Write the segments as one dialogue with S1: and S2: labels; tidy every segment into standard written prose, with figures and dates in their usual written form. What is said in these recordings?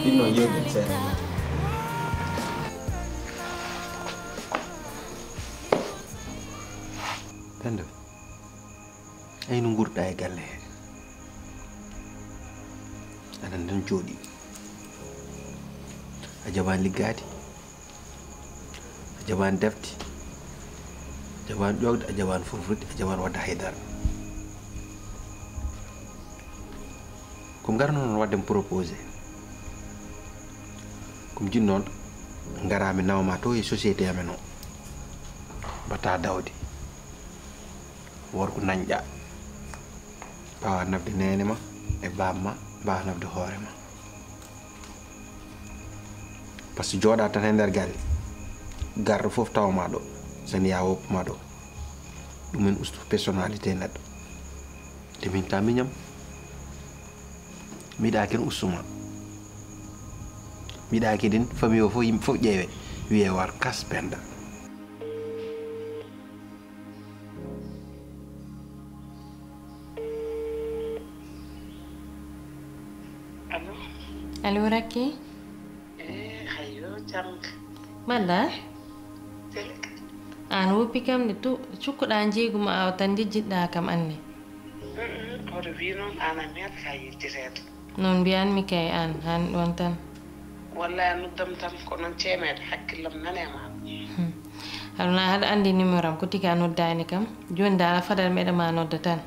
S1: Ino yewden seeɗa.
S2: Penda ay no gurɗa e galle he aɗa tan jooɗi a jaɓani liggade a jaɓani defte a jaɓani ƴogde a jaɓani furfude a jaɓani wadde haydara ko garno noon wadde proposé komi jin noon garami nawma to e société amen o mbatta dawde worko nañƴa bawa nafde nene ma e bamma mbawa nafde hoore ma par ce que jooɗa tan e nder galle garɗo foof tawma ɗo sen ya woppuma ɗo ɗumen ustu personnalité neɗɗo te min ta miñam miɗa ken ustuma miɗa kedin famille o fof yimɓe fof ƴeewe wiye war kas Penda.
S3: Allo Racky?
S4: Hayo jam.
S3: Mbaɗɗa? An woppi kam de cukkuɗa jeegu ma aw tan jejjitɗa kam anne.
S4: Oɗo wi noon an a meeɗa ka yejjiteede.
S3: Noon mbiyanmi kay an han ɗon tan.
S4: Wallahi noddam tan ko noon ceemeede hakkillam nane ma.
S3: Haruna haɗa andi numéro am ko tigi a noddani kam joni dal a fadal meɗa ma nodda tan.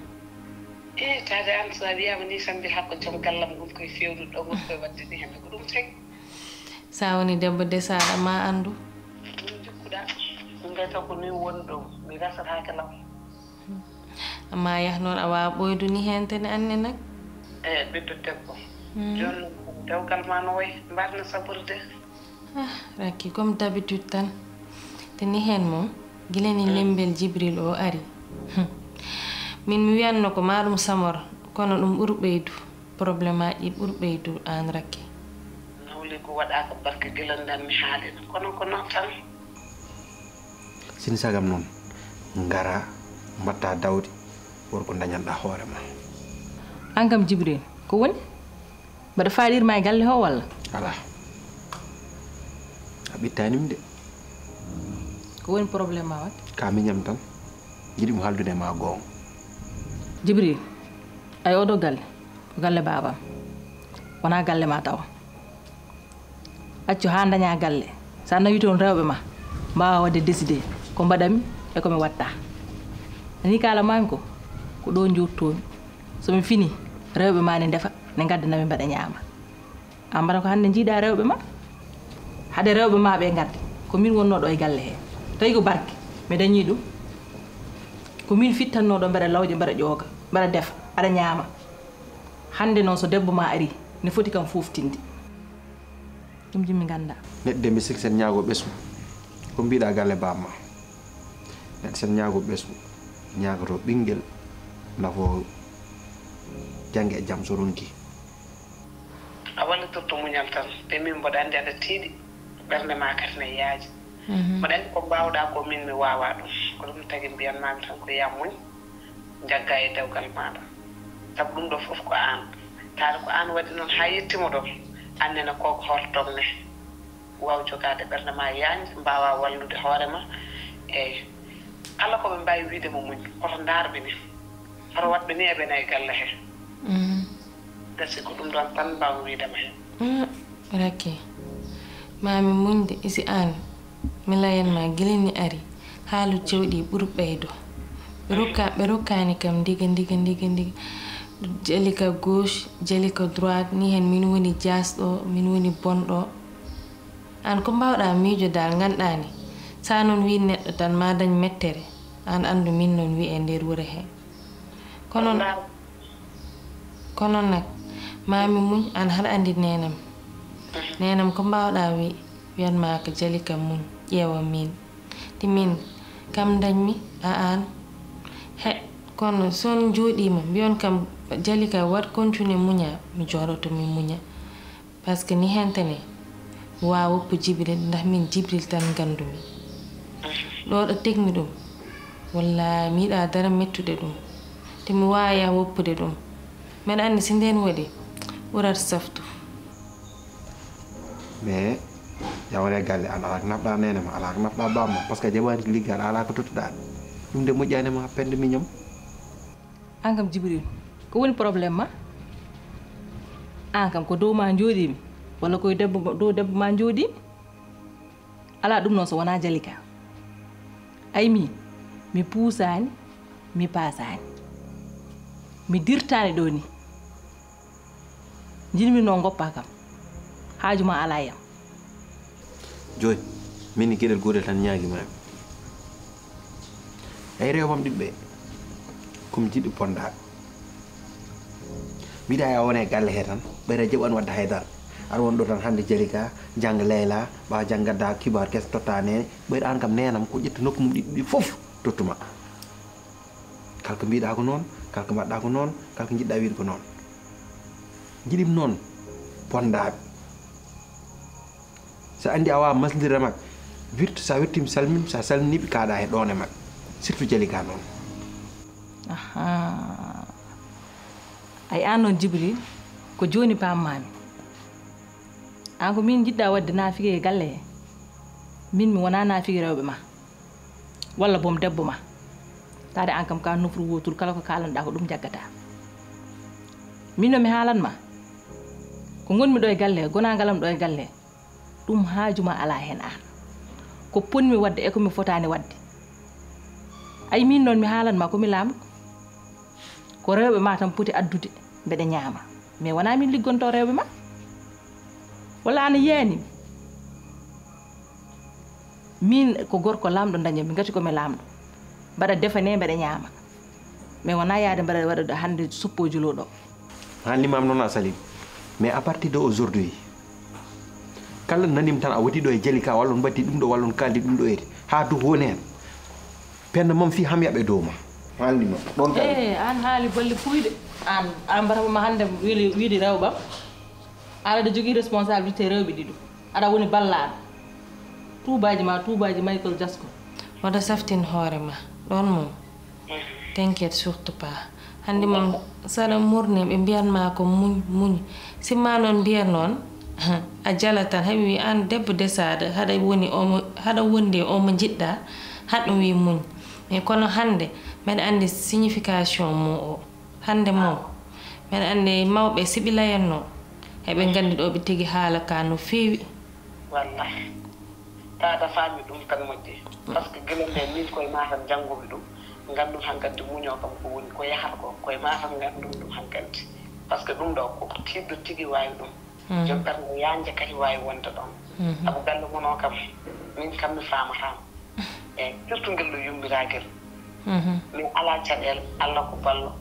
S4: Tade an so a wiyama ni tan mbi hakko joom gallam ɗum koye fewnude ɗo gon koye wadde ni henne ko ɗum tagi.
S3: Sa woni debbo desaɗa ma andu.
S4: Ɗum jokkuɗa ɗum gayta ko ni woni ɗo mi rasatake law.
S3: Amma yah noon a wawa ɓoydu ni hen tene anne nak.
S4: Ɓiɗɗo debbo joni dewgal ma no way mbatno saɓurde.
S3: Racky comme d'habitude tan te ni hen mom guilani lembel Jibril o ari min mi wiyanno ko ma ɗum samor kono ɗum ɓuri ɓeydu probléme aji ɓuri ɓeydu an Racky.
S4: Nawli ko waɗaka barka guilandan mi haalino kono ko noon tan.
S2: Sini sagam noon ngara mbatta dawde worko dañanɗa hoore ma.
S5: An kam Jibril ko woni mbaɗa faaɗirma e galle ho walla?
S2: Ala a ɓittanimi de.
S5: Ko woni probléme ma wat?
S2: Ka miñam tan jiɗimo haldude ma goonga.
S5: Jibril ay oɗo galle ko galle babam wona galle ma tawa accu ha daña galle sa nawi toon rewɓe ma mbawa wadde décidé ko mbaɗami e komi watta ani kala mami ko ɗo jurtomi somi fini rewɓe ma ne defa ne gaddanami mbaɗa ñaama an mbaɗa ko hande jiiɗa rewɓe ma hade rewɓe ma ɓe gadde ko min wonnoɗo e galle he tawi ko barke mi dañi ɗum ko min fittannoɗo mbaɗa lawƴe mbaɗa ƴooga mbaɗa defa aɗa ñaama hande noon so debbo ma ari ne foti kam foftinde ɗum jimmi ganda
S2: neɗɗo mbi siki sen ñaago ɓesgu ko mbiɗa galle bamma neɗɗo sen ñaago ɓesgu ñaagoto ɓinguel nafo jangge e jaam so ronki.
S4: A wallitorto muñal tan te min mboɗa andi aɗa tiiɗi ɓernde ma kadi ne yaaji mboɗa andi ko mbawɗa ko min mi wawa ɗum ko ɗum tagi mbiyanmami tan ko ya muñ jagga e dewgal maɗa sabu ɗum ɗo fof ko an taade ko an waɗi noon ha yettimo ɗo annene koko hortom ne waw jogade ɓernde ma yañde mbawa wallude hoorema eyyi kala koɓe mbawi wiide mo muñ oto darɓe ni oto waɗɓe ni eɓene e galle he gasi ko ɗum ɗon tan mbawa wiidema hen.
S3: Racky mami muñde isi an mi layanma guilani ari haalu cewɗi ɓuri ɓeydo ɓe rokkani kam diga jali ka gauche jali ka droite ni hen min woni jasɗo min woni bonɗo an ko mbawɗa miijo dal ganɗani sa noon wi neɗɗo tan ma dañ mettere an andu min noon wi e nder wuuro he kono nak mami muñ an haɗa andi nenam ko mbawɗa wiyanma ko jali ka muñ ƴeewa min ti min kam dañmi a an he kono son jooɗima mbiyon kam jali ka wat continue muña mi jooɗoto mi muña par ce que ni hentene wa woppu Jibril ndax min Jibril tan gandumi ɗo ɗo tegmi ɗum wallahi mi yiɗa dara mettude ɗum te mi waya woppude ɗum mbeɗa andi si nden waɗi ɓurat saftu.
S2: mais yawre galle ala nafɗa nene ma ala nafɗa bamma par ce que jaɓani ko liggal ala ko tottuɗa ɗum de moƴƴani ma pende miñam
S5: an kam Jibril ko woni probléme ma an kam ko dow ma jooɗimi walla koye dow debbo ma jooɗimi ala ɗum noon so wona Jalika ay mi puusani mi paasani mi dirtani ɗo ni jinmi noon goppa kam haajuma ala yam
S2: joni min ni gueɗel gotel tan ñaaguimami ay rewbam ɗiɓɓe komi jiɗɗo pondaɓe mbiɗa ya wone galle he tan ɓeyre jaɓani wadde haydara aɗa won ɗo tan hande Jalika jangga Leyla ɓawa jang gadda kibar kes totta nene ɓeyɗa an kam nenam ko ƴetta nokku mum ɗiɗɗi foof tottuma kalko mbiɗa ko noon kalko mbaɗɗa ko noon kalko jiɗɗa wiide ko noon jiɗim noon pondaɓe so andi a wawa maslidire makko wirtu sa wirtimi salmin sa salminiɓe kaɗa he ɗon e makko surtout Jalika noon
S5: ay an noon Jibril ko joni pammami an ko min jiɗɗa wadde naafigué e galle he min mi wona naafigué rewɓe ma walla boom debbo ma tade an kam ka nofru wotul kala ko kalanɗa ko ɗum jaggata min no mi haalanma ko gonmi ɗo e galle he gonagalam ɗo e galle he ɗum haajuma ala hen an ko ponmi wadde e komi fotani wadde ay min noon mi haalanma komi lamɗo ko rewɓe ma tan poti addude mbeɗa ñaama mais wona min liggonto rewɓe ma walla ana yiyanimi min ko gorko lamɗo dañami gati komi lamɗo mbaɗa defane mbeɗa ñaama mais wona yaade mbaɗa waɗa hande suppojulo ɗo
S2: hannimam noon a salim mais à partir de aujourd'hui kala nanim tan a woti ɗo e Jalika walla on mbatti ɗum ɗo walla on kaldi ɗum ɗo eti ha du woni hen penda mom fi ham yaɓe dow ma haalnima ɗon kadi
S5: an haali bolle puyɗe an mbatama hande wiide rewɓam aɗa jogui responsabilité rewɓe ɗiɗo aɗa woni ballaɗo tubaji Michael Jackson
S3: oɗo saftin hoore ma ɗon mum t'inquiète surtout pas hande mom saɗa murni ɓe mbiyanma ko muñ simma noon mbiya noon a jala tan haɓe wi an debbo desaɗo haɗa wondi omo jiɗɗa haɗum wi muñ mais kono hande mbeɗa andi signification mo o hande mom mbeɗa andi mawɓe siɓilayenno heɓe gandi ɗo ɓe tigi haala ka no feewi
S4: wallahi taada faami ɗum tan moƴƴi par ce que gueɗel nde min koye ma tan janngoɓe ɗum ngandum hankkadi muño kam ko woni ko yahata ko koye ma tan ngandum ɗum hankkadi par ce que ɗum ɗo ko tiɗɗo tigi wawi ɗum jom ɓernde yanje kadi wawi wonde ɗon sabu galle mono kam min kam mi famatama eyyi surtout ngel ɗo yummiraguel min ala caɗele Allah ko ballo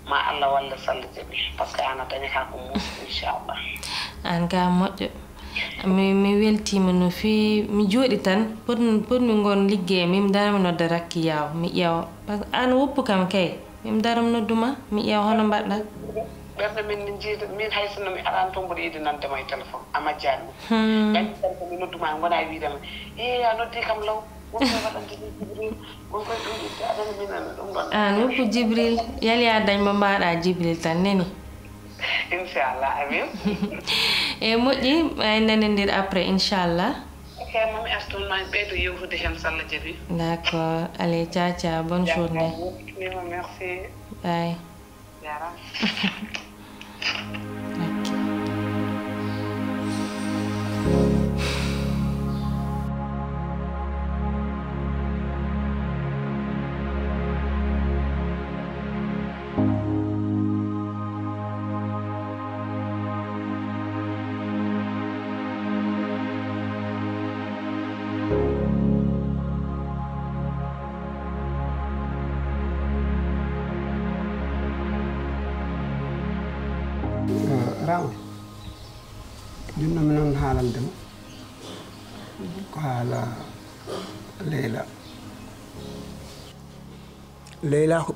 S4: ma Allah walla sallah jaaɓi par ce que an a dañata ko muusi inchallah
S3: an ga moƴƴo mi weltima no feewi mi jooɗi tan potmi gon liggey min darami nodda rakki yaw mi ƴeewa par ce que an woppu kam kay min daram nodduma mi ƴeewa hono mbaɗɗa
S4: ɓerde min min jiida min hay sinno mi aɗani toon mboɗo yiide nandema e téléphone a majjani ɗum ɓen tan komi nodduma e gona wiidema a noddi kam law wonko waɗante Jibril wonkoye ɗum ɗiɗde aɗani minane ɗum ɗon
S3: an woppu Jibril yali a dañ mo mbaɗa Jibril tan neni
S4: inchallah amin
S3: e moƴƴi ay nanedir après inchallah
S4: ok mami astun ma ɓeydo yewtude hen so Allah jaaɓi
S3: d'accord allez ciao bonne journée
S4: merci
S3: bye
S4: jarama
S1: Rawde junno mi noon haalandema ko haala Leyla ko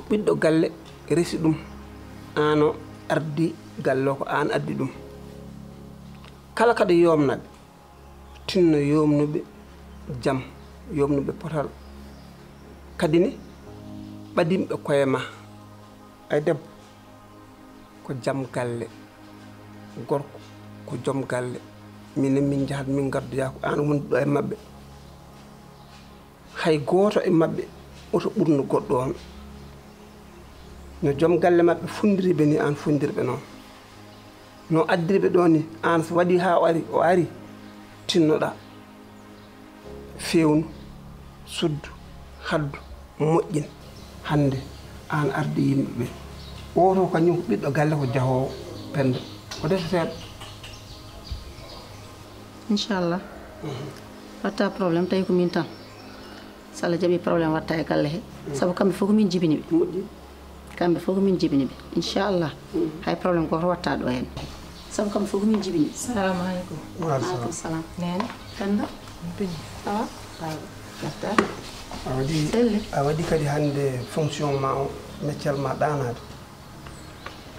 S1: ɓiɗɗo galle resi ɗum an o ardi galle o ko an addi ɗum kala kadi yomnaɓe tinno yomnuɓe jaam yomnuɓe potal kadi ni ɓadimɓe koye ma ay debbo ko jaam galle gorko ko joom galle minen min jahat min gardoya ko an woni ɗo e maɓɓe hay gooto e maɓɓe oto ɓurno goɗɗo on no joom galle maɓɓe fundiriɓe ni an fundirɓe noon no addirɓe ɗo ni an so waɗi ha o ari tinnoɗa fewnu suddu haddu moƴƴin hande an arde yimɓeɓe oto kañum ko ɓiɗɗo galle ko jahowo pende ko defeteɗo
S6: inchallah watta probléme tawi ko min tan so Allah jaaɓi probléme watta e galle he saabu kamɓe fof ko min jibini ɓe
S1: moƴƴi
S6: kamɓe fof ko min jibini ɓe inchallah hay probléme goto watta ɗo hen saabu kamɓe fof ko min jibini ɓe
S3: Assalamu alaikum.
S6: aleykum salam
S3: Nene.
S6: penda
S3: Pini.
S6: sawa garta
S1: a waɗi kadi hande fonction ma o métier ma ɗanade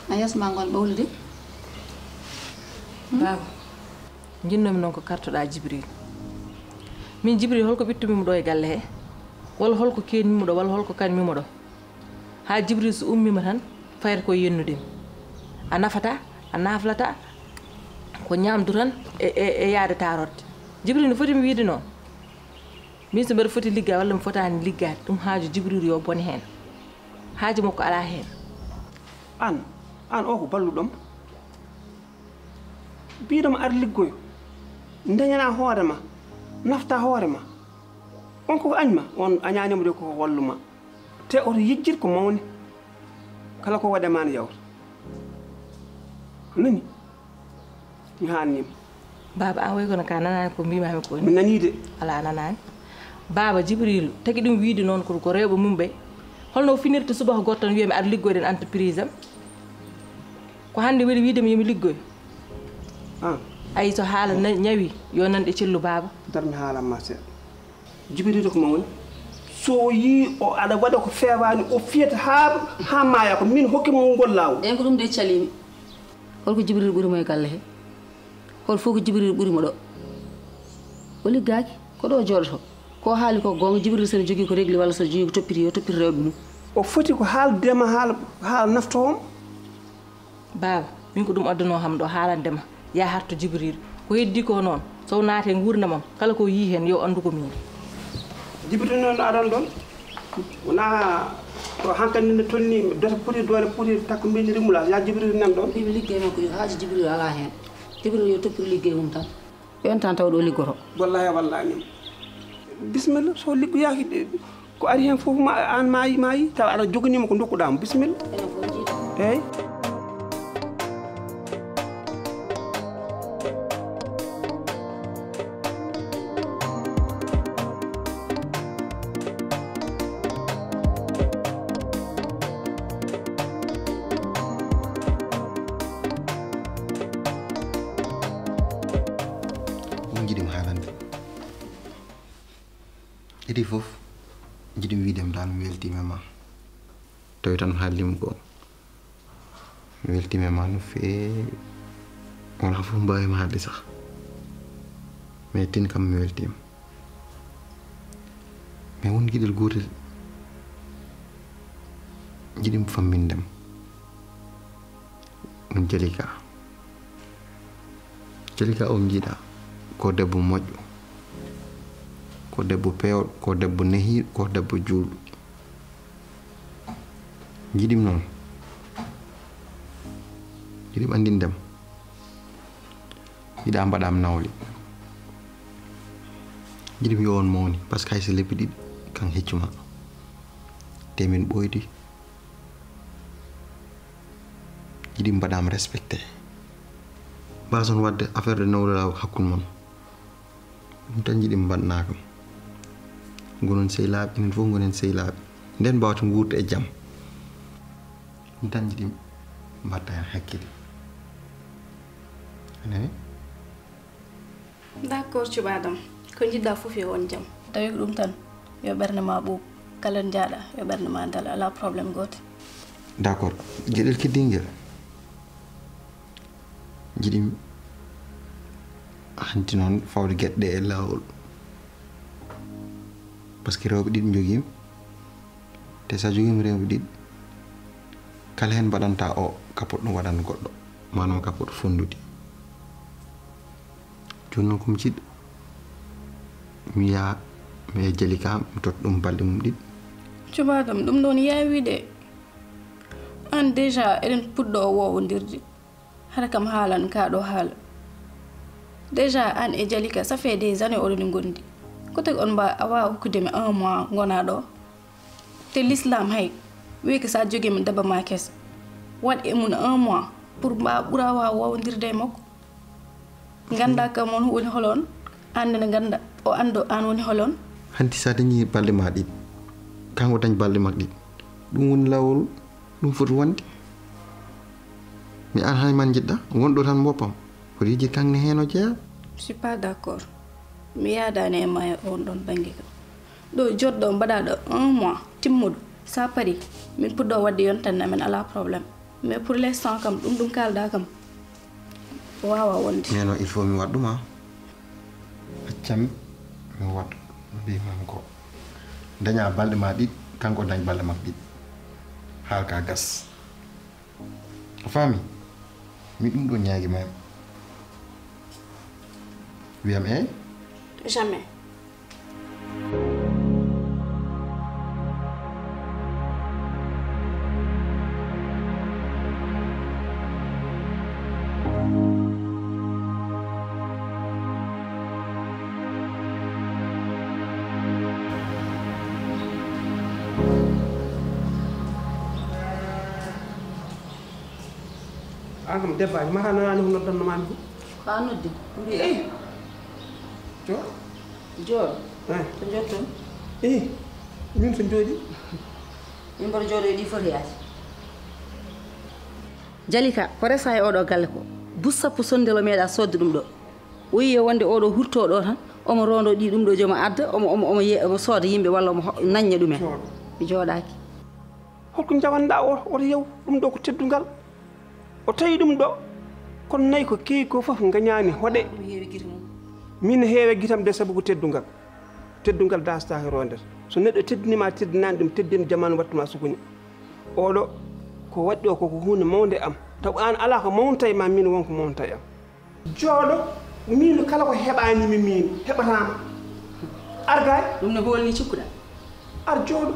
S6: a yesma gon ɓawlude
S5: Baba jinnomi noon ko kartoɗa Jibril min Jibril holko ɓittumimo ɗo e galle he walla holko kenmimo ɗo walla holko kanmimo ɗo ha Jibril so ummima tan fayata koye yennudemi a nafata a naflata ko ñamdu tan e yaade tarorde Jibril no foti mi wiide noon min so mbeɗa foti liggade walla mi fotani liggade ɗum haaju Jibril yo bone hen haaju makko ala hen
S1: an o ko balluɗom mbiɗoma ar liggoyo dañana hoorema nafta hoorema on koko añma on añanimo de koko walluma te oto yejjir ko mawni kala ko waɗema ne yawta nani mi hannima
S5: Baba an way kono ka nanani ko mbimami ko
S1: mi nani de
S5: ala nanani Baba Jibril tagi ɗum wiide noon ko rewɓe mum ɓe holno finirta subaka goto tan wiyami aɗa liggoyɗen entreprise am ko hande weɗi wiidemi yomi liggoy ayi so haala ñawi yo nanɗe cellu Baba
S1: darmi haalanma seeɗa Jibril ko mawni so yi o aɗa waɗa ko fewani o fiyata ha maya ko min hokkimo ngol lawol
S6: ɗen ko ɗum de calimi holko Jibril ɓuurimo e galle he hol fof ko Jibril ɓuurimo ɗo o liggaki ko ɗo jooɗoto ko haali ko gonga Jibril sene jogui ko régli walla so jogui ko toppiti yo toppiti rewɓe mum
S1: o foti ko haaldema haala naftowom
S5: Baba min ko ɗum adduno ham ɗo haalandema ya harto Jibril ko heddi ko noon so naate gurdamam kala ko yi hen yo andu ko min
S1: Jibril noon aɗon ɗon wona to hankkadi nde tonni dota poti doole poti takko mbini rimulage ya Jibril nan ɗon
S6: ɗimi liggey makko yo haaju Jibril ala hen Jibril yo toppiri liggey mum tan yon tan taw ɗo liggoto
S1: wallahi wallani bisimilla so liggoyaki ko ari hen fof an mayi taw aɗa joganima ko dokkuɗamo bisimilla
S6: enen fof jiiɗo
S1: eyyi
S2: jiɗimi haalande idi fof jiɗimi wiidem dal mi weltima ma tawi tan haaldima ko mi weltima ma no feewi wona fof mbawima haalde sah mais tin kam mi weltima mais won gueɗel gotel jiɗimi fammindem ɗum Jalika o jiiɗa ko debbo moƴƴo ko debbo pewɗo ko debbo nehiɗo ko debbo juulɗo jiɗimi noon jiɗimi andindem yiɗa mbaɗam nawle jiɗimi yo on mawni par ce que hayso lebbi ɗiɗi kan heccuma te min ɓoydi jiɗimi mbaɗam respecté mbason wadde affaire de nawlelaw hakkude mon ɗum tan jiɗimi mbaɗnakam gonon sehilaɓe enen fof gonen sehilaɓe nden mbawta guurta e jaam ɗum tan jiɗimi mbatta hen hakkille anani
S7: d' accord cuɓaɗam ko jiɗɗa fof yo won jaam tawi ko ɗum tan yo ɓerde ma ɓuuɓ kala jaaɗa yo ɓerde ma dala ala probléme goto
S2: d' accord gueɗel keddinguel jiɗimi hanti noon fawde gueɗe ɗe e lawol par ce que rewɓe ɗiɗi joguimi te sa joguimi rewɓe ɗiɗi kala hen mbaɗanta o kapot ɗum waɗan goɗɗo manam kapot fondude jonnon ko mi jiɗɗo mi yaha mi Jalika mi tot ɗum balɗe mum ɗiɗi
S7: cubaɗam ɗum ɗon yawide an déjà eɗen puɗɗo o wowodirde hara kam haalan ka ɗo haala déjà an e Jalika ça fait des années oɗoni gondi ko tagi on mba a wawa hokkudemi 1 mois gona ɗo te l'islam hay wi ko sa jogimi daba ma kesa waɗ e mun 1 mois pour mba ɓura wawa wowodirde e makko ganda kam on woni holon an nene ganda o ando an woni holon
S2: hanti sa dañi balɗe ma ɗiɗi kanko dañ balɗe makko ɗiɗi ɗum woni lawol ɗum foti wonde mi an hay man jiɗɗa wonɗo tan boppam foti yiji kanne hen o jeeya
S7: je suis pas d'accord mi yaadani e ma e on ɗon banggue kam ɗo joɗɗo mbaɗaɗo 1 mois timmuɗo sa pari min puɗɗo wadde yontanne amen ala probléme mais pour l'instant kam ɗum kalda kam wawa wonde
S2: neno il faut mi waɗ ɗum ha accami mi waɗ mbimam ko daña balɗe ma ɗiɗi kanko dañ balɗe makko ɗiɗi haal ka gas a faami mi ɗum ɗo ñaagui ma wiyam
S7: jamais
S1: Agam debbaji mata nanani ko noddanno mami ko
S6: ha noddi mbiɗa
S1: jooɗo
S6: jooɗo
S1: eh
S6: to jotton
S1: min so jooɗi
S6: min mboɗo jooɗo e ɗi foti yaade Jalika ko resa e oɗo galle ko bus sappo sondelo meeɗa sodde ɗum ɗo o yiye wonde oɗo hurto ɗo tan omo rondo ɗi ɗum ɗo jooma adda omo sooda yimɓe walla omo nañña ɗumen mi jooɗaki
S1: holko jawanɗa oto yew ɗum ɗo ko teddungal o tawi ɗum ɗo kono nayi ko kewi ko fof gañani hoɗe min heewe guitam de saabu ko teddungal dasatake rondata so neɗɗo teddinima teddinani ɗum teddini jamanu wattuma sukuña oɗo ko waɗɗi o koko hunde mawde am taw an ala ko mawnta e ma min wonko mawnta e am jooɗo min kala ko heɓanimi min heɓatama argay
S6: ɗum ne holni cikkuɗa
S1: ar jooɗo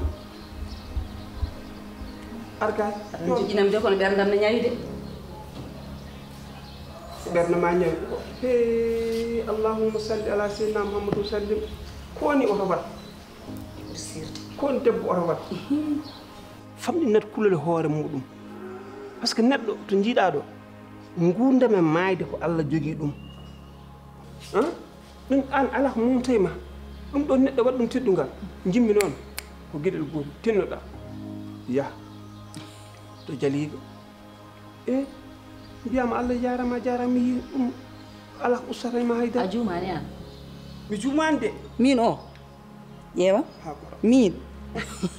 S1: argay
S6: aɗa joƴinam de kono ɓerdam ne ñawi de
S1: ɓerde ma ñawi ko he allahumma salli ala sayyidina muhammadou sallim koni oto wat koni debbo oto wat famɗinat kulole hoore muɗum par ce que neɗɗo to jiiɗa ɗo gurdam e mayde ko Allah jogui ɗum ɗum an ala ko mumta ma ɗum ɗo neɗɗo waɗa ɗum teddungal jimmi noon ko gueɗel gotel tinnoɗa yaha to Jalika mbiyama Allah jarama mi yi ɗum ala ko ustatanima haydara
S6: a juumani an
S1: mi juumani de
S6: min o ƴeewa min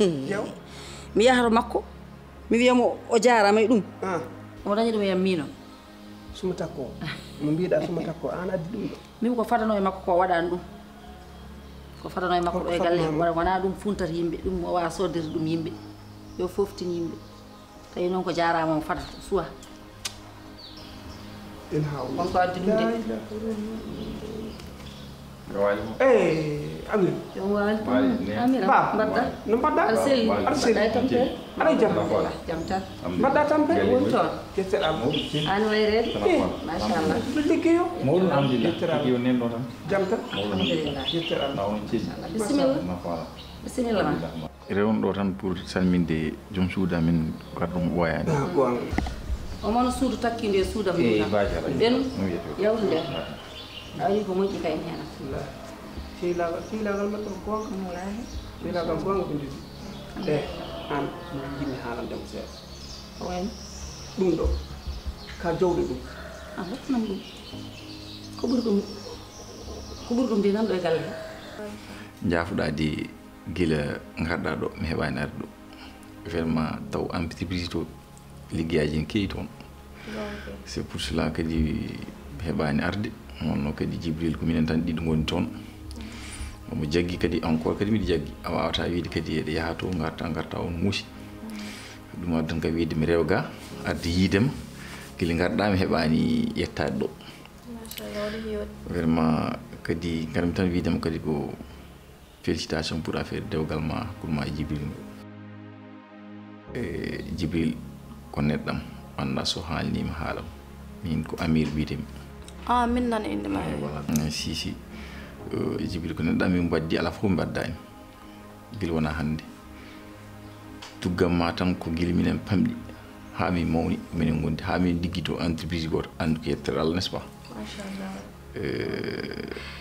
S1: ƴeew
S6: mi yahata makko mi wiyamo o jarama e ɗum omo dañi ɗum e yam min o
S1: suma takko mo mbiɗa suma takko an addi ɗum ɗo
S6: min ko fadano e makko ko waɗani ɗum ko fadano e makko ɗo e galle wona ɗum funtata yimɓe ɗum o wawa soddede ɗum yimɓe yo foftin yimɓe tawi noon ko jarama o fadata suwa
S1: en haw
S6: on ko addi ɗum de
S1: Amir
S6: jom waali Amira mbaɗɗa
S1: no mbaɗɗa
S6: aɗa selli
S1: aɗa selli
S6: mbaɗɗa e tampere
S1: aɗa jam
S6: jam tan
S1: mbaɗɗa tampere
S6: woni toon
S1: getteɗama
S6: an wayrede machallah
S1: ɗo liggeyo
S8: mawɗum alhamdulillah yo nenɗo tan
S1: jam tan
S6: alhamdulillah
S1: getteɗama
S8: nawon ceeɗi
S6: bisimilla
S8: rewonɗo tan pour salminde joom suudu amin gar ɗum ɓooyani
S1: gonga
S6: o mono suudu takkinde e suudam ɓen yawtu nden a wi ko moƴƴi kay hen
S1: fiilagal maɗɗo ko gonga
S6: wallahi
S1: fiilagal gonga ko ndidi an jimmi haalandemo seeɗa
S6: wayno
S1: ɗum ɗo ka jowɗo ɗum
S6: a hottanam ɗum ko ɓuri ɗum de nan ɗo e galle he
S8: jaafuɗaade gila garɗa ɗo mi heɓani arde ɗo vraiment taw entreprise to liggeyaji en keewi toon c'est pour cela kadi mi heɓani arde wonno kadi Djibril ko minen tan ɗiɗo goni toon omo jaggi kadi encore kadi miɗo jaggi a wawata wiide kadi eɗe yaaha to garta on muusi ɗum addan kam wiide mi rewga arde yiidema guila garɗa mi heɓani yettade ɗo vraiment kadi garam tan widam kadi ko félicitations pour affaire dewgal ma pour ma Jibril Jibril ko neddam anda so haalnima haalam min ko Amir wiitemi
S7: min nan inde ma
S8: voilà si Jibril ko neddam min baddi ala fof baddani gil wona hande tuggam ma tan ko gil minen pamdi ha mi mawni minen gondi ha min diggito entreprise goto andu ko yettere Allah n'est-ce pas
S7: machallah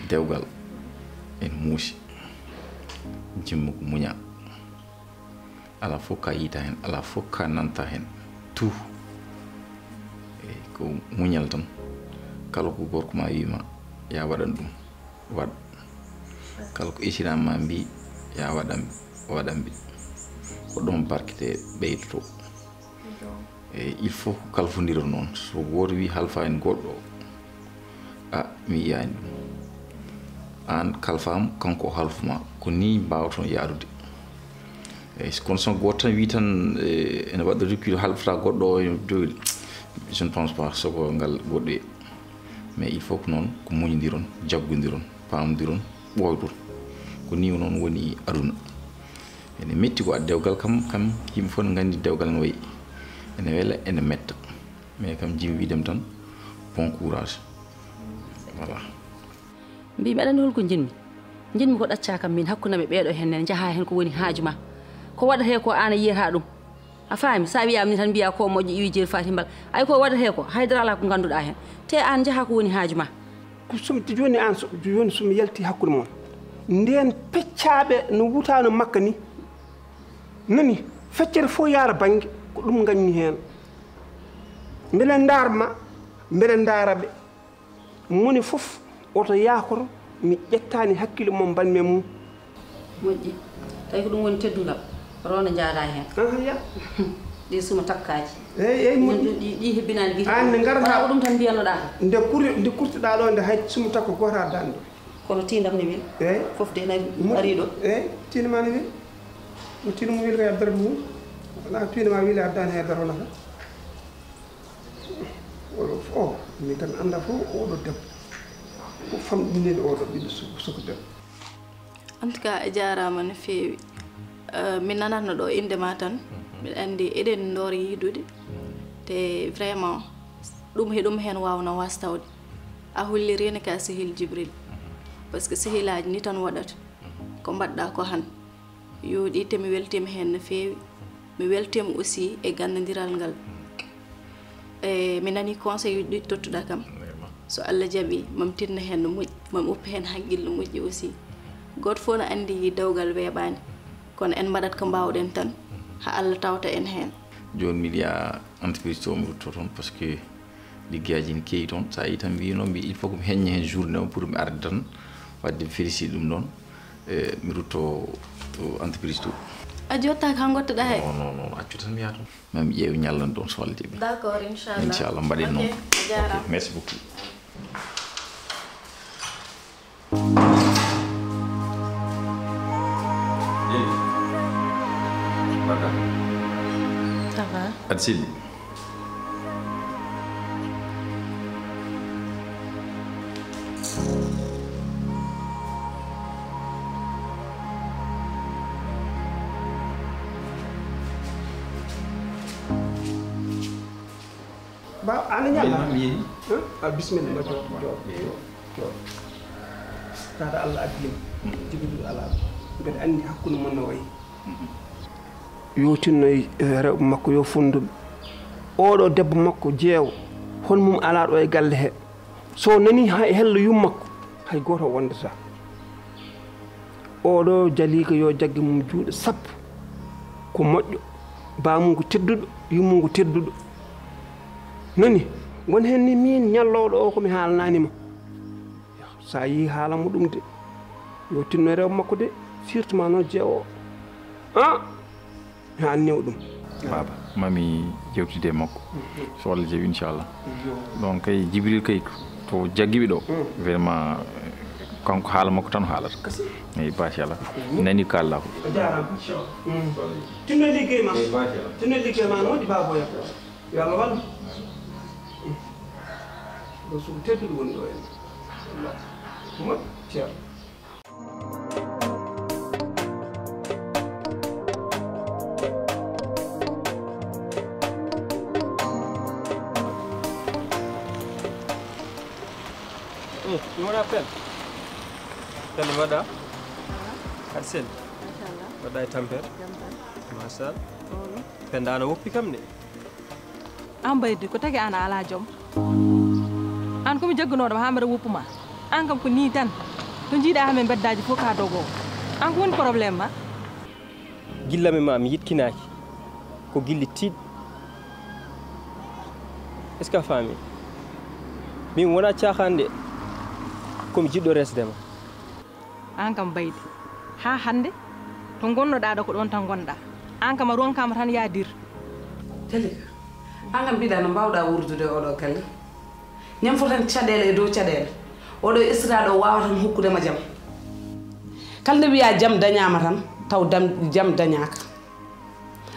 S8: dewgal en muusi jimmu ko muña ala fof ka yita hen ala fof ka nanta hen tout ko muñal tan kala ko gorko ma wima ya waɗan ɗum waɗ kala ko isirama mbi ya waɗanɓe ko ɗon barkete ɓeydoto il faut ko kalfodira noon so goto wi halfa en goɗɗo mi yiyani ɗum an kalfam kanko halfuma ko ni mbawton yaarude kono son goto tan wi tan ene waɗa recul halfata goɗɗo o doyli je ne pense pas soko ngal goɗɗoye mais il faut que noon ko muñodiron jaggodiron pamodiron ɓoydon ko ni noon woni aduna ene metti ko a dewgal kam yimɓe fof ne gandi dewgal ne wayi ene wela ene metta mais kam jimi widem tan bon courage voilà
S6: mbimi aɗa andi holko jinmi ko ɗacca kam min hakkunde ɓeeɗo henne jaha hen ko woni haaju ma ko waɗate ko an a yiyata ɗum a faami sa wiyama ni tan mbiya ko moƴƴo iwi jeeri fatimbal ay ko waɗate ko haydara ala ko ganduɗa hen te an jaha ko woni haaju ma
S1: ko joni an joni somi yalti hakkude moon nden peccaɓe no wutano makka ni nani feccere fof yaara banggue ko ɗum gañmi hen mbeɗen darma mbeɗen daraɓe moni fof oto yakoto mi ƴettani hakkille mom banmi mum
S6: moƴƴi tawi ko ɗum woni teddugal rowno jaada hen
S1: ya
S6: ɗi suma takkaji
S1: eyyi
S6: ɗi hebbinani guite
S1: an nde garata
S6: ko ɗum tan mbiyanoɗa
S1: nde kurtiɗa ɗo nde hay suma takko gota dande
S6: kono tindam ne weeli
S1: eyyi
S6: foof de ari ɗo
S1: eyyi tindama ne weeli mo tindamo weeli ko yaddata mum wona tindama weeli addani haydara wonata oɗo o min tan anda fof oɗo debbo ko famɗinede oɗo ɓiɗɗo soko debbo
S7: en tout cas a jarama no feewi min nanatno ɗo indema tan mbiɗa andi eɗen doori yiidude te vraiment ɗum hen wawno wastawde a hollirino ka sehil Jibril par ce que sehilaji ni tan waɗata ko mbaɗɗa ko han yooɗi te mi weltima hen no feewi mi weltima aussi e gandodiral ngal mi nani conseil ɗi tottuɗa kam so Allah jaaɓi mam tinna hen no moƴƴi mam uppa hen haqqille no moƴƴi aussi goto fof no andi dewgal weeɓani kono en mbaɗat ko mbawɗen tan ha Allah tawta en hen
S8: joni miɗa yiya entreprise to mi rutto toon par ce que liggueyaji ne keewi toon sa yi tan mbino mbi il faut que mi heñña hen journée o pour mi arde tan wadde félicité ɗum ɗon mi rutto to entreprise to
S7: a jottaka ha gottoɗa he
S8: non accu tan mi yaha toon mami ƴeewi ñallan ɗon so Allah jaaɓi
S7: d'accord
S8: inchallah mbaɗen noon merci beaucoup
S3: Ça va?
S8: aɗa selli
S1: ba ana ñalla bismillah jo kada Allah addima jibiru ala mbeɗa andi hakkude mon no wayi yotinno rewɓe makko yo funduɓe oɗo debbo makko jeewo hon mum ala ɗo e galle he so nani hay hello yum makko hay goto wondata oɗo jalika yo jagge mum juuɗe sappo ko moƴƴo bamum ko tedduɗo yummum ko tedduɗo nani won hen ni min ñalloɗo o komi haalananima sa yi haalamo ɗum de yo tinno e rewɓe makko de surtout ma noon jeewo ha new ɗum
S8: baba mami jewtide makko so Allah jaaɓi inchallah donc kay Jibril kay to jaggiɓe ɗo vraiment kanko haala makko tan haalata eyi machallah nani ko Allah ko
S1: jarama tinno liggey ma tinno liggey ma moƴƴi baboya yo Allah wallu ɗo sugu tedduɗo woni ɗo en mo ceerno
S9: Gimana Pen? Pen waɗa? Aɗa selli? Waɗa e tampere? Machallah. Pen ana woppi kam de.
S5: An baydi ko tagi ana ala joom. An komi jaggunoɗoma ha mbeɗa woppuma. An kam ko ni tan. To jiiɗa ha men beddaji fof ka dogo. An ko woni probléme ma?
S9: Gillami ma mi yitkinaki. Ko gilli tiiɗ. Est ce que a faami? Min wona cahande. Komi jiɗɗo resdema.
S5: An kam baydi. Ha hande to gonnoɗa ɗo ko ɗon tan gonɗa. An kam a ronkama tan yadir.
S4: Jalika an kam mbiɗa no mbawɗa wurdude oɗo galle ñam fo tan caɗele e dow caɗele oɗo istiraɗo wawatan hokkudema jaam kala nde wiya jaam dañama tan taw jaam dañaka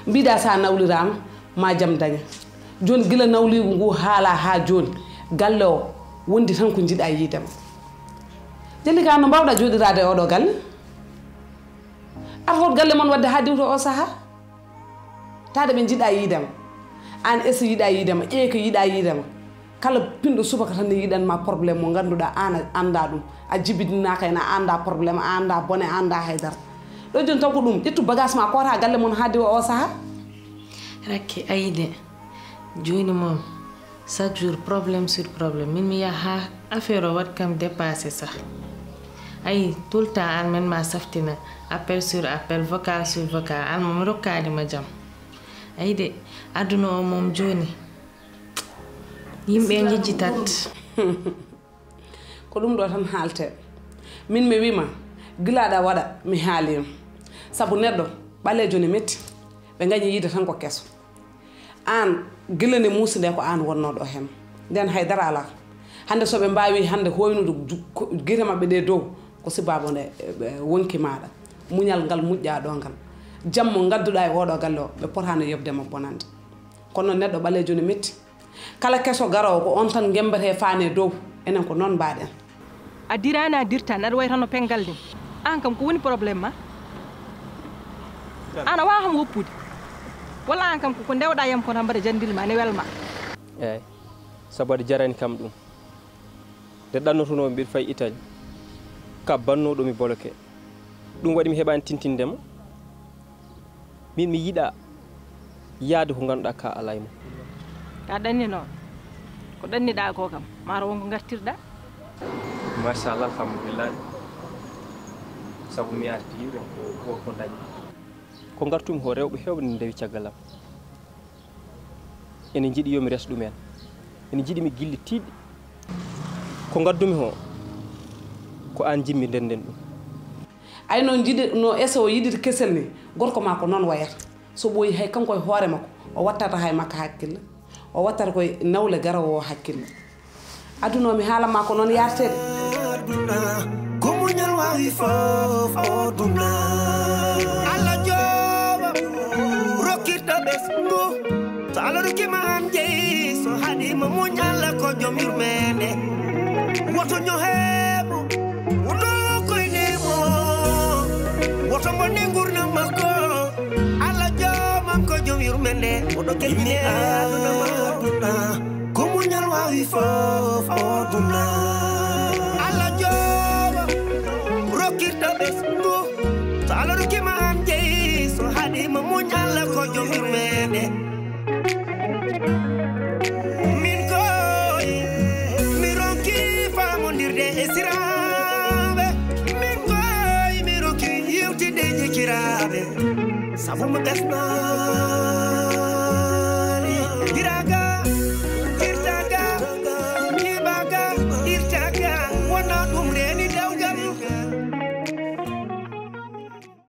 S4: mbiɗa sa nawlirama ma jaam daña joni guila nawligu ngu haala ha joni galle o wondi tan ko jiiɗa yiidema Jalika no mbawɗa joɗirade e oɗo galle artot galle mon wadde ha diwto o saaha tade ɓe jiiɗa yiidema an esi yiɗa yiidema ƴeeko yiɗa yiidema kala pinɗo subaka tan ne yiɗanma probléme mo ganduɗa an anda ɗum a jibidinaka hen a anda probléme a anda bone a anda haydara ɗo joni taw ko ɗum ƴettu bagage ma kota galle mon ha diwa o saaha
S3: Rakke ayide joni moom chaque jour problème sur problème min mi yaha ha affaire o wat kam dépassé sax ayi tout le temps an men ma saftina appel sur appel vocal sur vocal an moom rokkanima jaam ayi de aduna o moom joni yimɓe jejjitat
S4: ko ɗum ɗo tan haalte min mi wima gilaɗa waɗa mi haalima saabu neɗɗo ɓalejo ne metti ɓe gañi yiide tan ko kesso an gila nde muusi nde ko an wonnoɗo hen nden haydara ala hande soɓe mbawi hande hoynude guite mabɓe ɗe dow ko sibabo nde wonki maɗa muñal ngal muƴƴa ɗo ngal jammo gadduɗa e oɗo galle o ɓe potano yobdema bonande kono neɗɗo ɓalejo ne metti kala kesso garowo ko on tan gembete faane dow enen ko noon mbaɗen
S5: A dirani a dirtani aɗa wayi tan no pengal ni. An kam ko woni probléme ma? Ana wawa ham woppude. Walla an kam ko ndewɗa yam ko tan mbaɗa jandilma ne welma.
S9: Eyyi sabu aɗa jarani kam ɗum nde ɗannotonomi mbiɗa fayi Italie ka bannoɗomi boloke ɗum waɗi mi heɓani tintindema min mi yiɗa yaade ko ganduɗa ka ala e mum
S5: Ka ɗanni noon ko ɗanniɗa ko kam maro wonko gartirɗa
S9: machallah alhamdulillah sabu mi arti yiwde ko dañi ko gartumi ko rewɓe hewɓe ne ndewi caggal am ene jiiɗi yomi res ɗumen ene jiiɗi mi gilli tiiɗɗi ko gaddumi ho ko an jimmi ndenden ɗum
S4: ay noon jiɗi no ese o yiɗiri kesel ni gorko ma ko noon wayata so ɓooyi hay kanko e hoore makko o wattata hay makka hakkille o wattata koye nawle garowo o hakkille adunomi haalama ko noon yartede
S10: ko muñal wawi fof o duna Allah jooɓa rokkirta ɓesngu so Allah rokkima an jeeyi so haɗima muñalla ko joom yurmede woto ñoheemo woto koynemo woto bonde gurdam makko Allah joomam ko joom yurmede oɗo kelmine aduna ma aduna ko muñal wawi fof o duna Allah jooɓa rokkirta ɓesngu so Allah rokkima an jeeyi so haɗima muñalla ko joom yurmede min koye mi ronki famodirde e siraɓe min koye mi ronki yewtide jekiraɓe sabu mo ɓesna